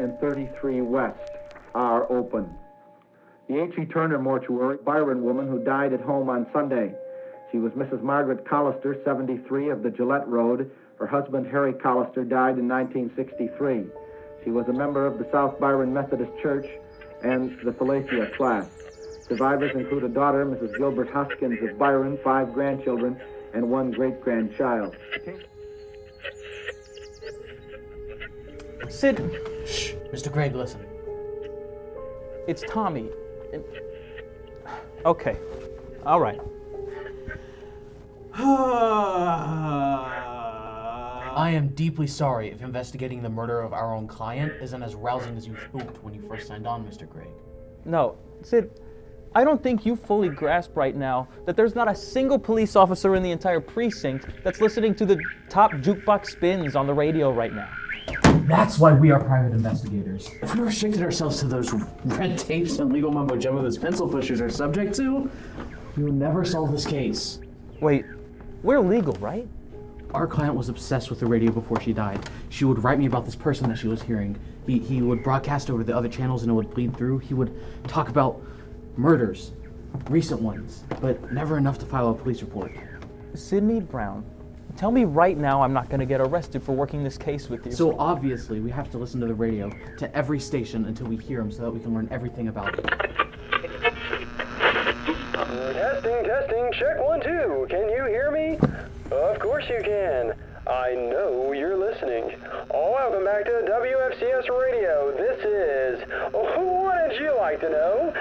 and 33 West are open. The H.E. Turner Mortuary, Byron woman who died at home on Sunday. She was Mrs. Margaret Collister, 73, of the Gillette Road. Her husband, Harry Collister, died in 1963. She was a member of the South Byron Methodist Church and the Philathia class. Survivors include a daughter, Mrs. Gilbert Hoskins of Byron, 5 grandchildren, and 1 great-grandchild. Sid. Shh, Mr. Craig, listen. It's Tommy. Okay. All right. I am deeply sorry if investigating the murder of our own client isn't as rousing as you hoped when you first signed on, Mr. Craig. No, Sid, I don't think you fully grasp right now that there's not a single police officer in the entire precinct that's listening to the top jukebox spins on the radio right now. That's why we are private investigators. If we restricted ourselves to those red tapes and legal mumbo jumbo those pencil pushers are subject to, we will never solve this case. Wait, we're legal, right? Our client was obsessed with the radio before she died. She would write me about this person that she was hearing. He would broadcast over the other channels and it would bleed through. He would talk about murders, recent ones, but never enough to file a police report. Sidney Brown, tell me right now I'm not going to get arrested for working this case with you. So obviously we have to listen to the radio, to every station until we hear them so that we can learn everything about it. Testing, check 1, 2. Can you hear me? Of course you can. I know you're listening. Welcome back to WFCS Radio. This is What Did You Like to Know?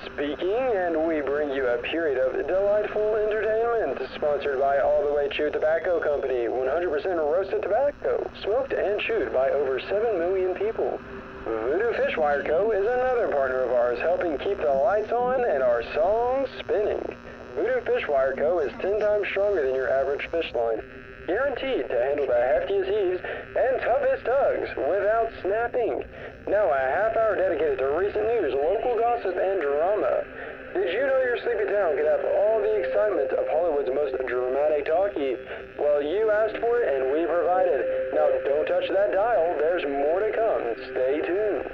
Speaking, and we bring you a period of delightful entertainment, sponsored by All the Way Chewed Tobacco Company, 100% roasted tobacco, smoked and chewed by over 7 million people. Voodoo Fishwire Co. is another partner of ours, helping keep the lights on and our songs spinning. Voodoo Fishwire Co. is 10 times stronger than your average fish line, guaranteed to handle the heftiest heaves and toughest tugs without snapping. Now a half hour dedicated to recent news, local gossip, and drama. Did you know your sleepy town could have all the excitement of Hollywood's most dramatic talkie? Well, you asked for it and we provided. Now don't touch that dial, there's more to come. Stay tuned.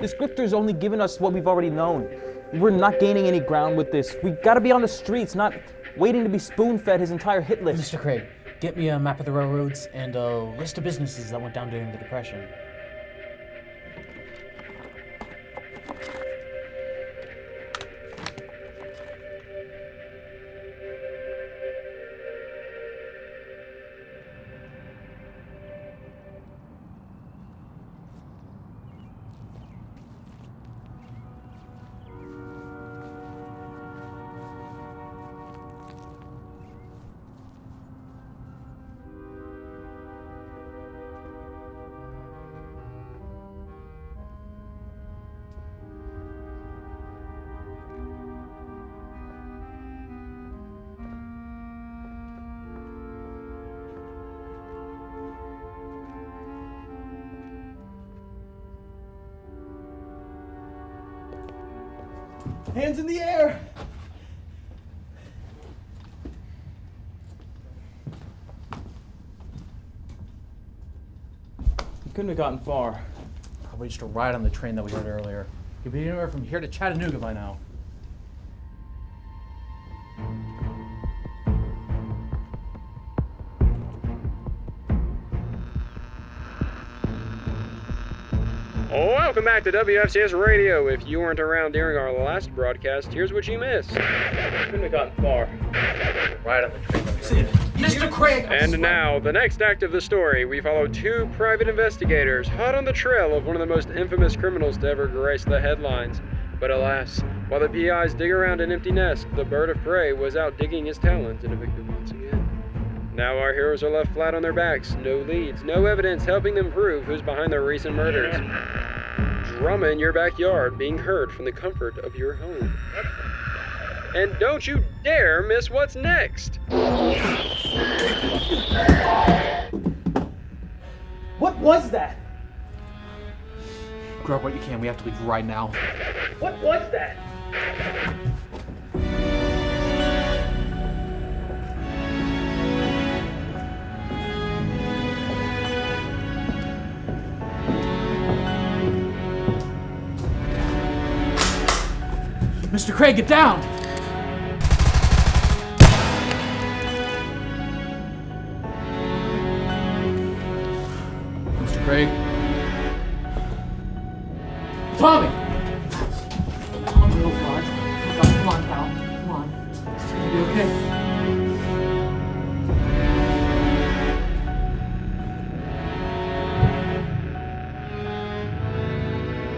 The scripter's only given us what we've already known. We're not gaining any ground with this. We gotta be on the streets, not waiting to be spoon-fed his entire hit list. Mr. Craig, get me a map of the railroads and a list of businesses that went down during the Depression. Hands in the air! You couldn't have gotten far. Probably just a ride on the train that we heard earlier. You'd be anywhere from here to Chattanooga by now. Welcome back to WFCS Radio. If you weren't around during our last broadcast, here's what you missed. Couldn't have gotten far. Right on the train that we heard earlier. Mr. Craig! And now, the next act of the story, we follow 2 private investigators hot on the trail of one of the most infamous criminals to ever grace the headlines. But alas, while the PIs dig around an empty nest, the bird of prey was out digging his talons and evicted once again. Now our heroes are left flat on their backs, no leads, no evidence helping them prove who's behind the recent murders. Drama in your backyard being heard from the comfort of your home. And don't you dare miss what's next! What was that? Grab what you can, we have to leave right now. What was that? Mr. Craig, get down! Mr. Craig? Tommy! Tommy, oh God. Oh God, come on, pal. Come on. It's gonna be okay.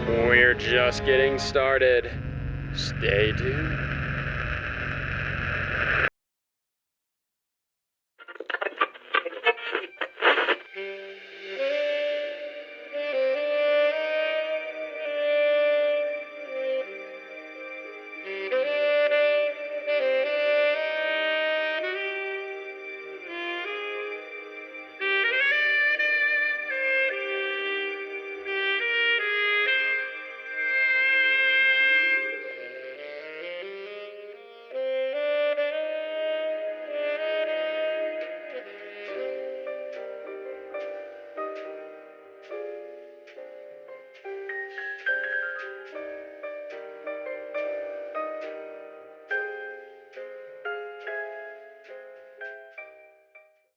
We're just getting started. Stay tuned.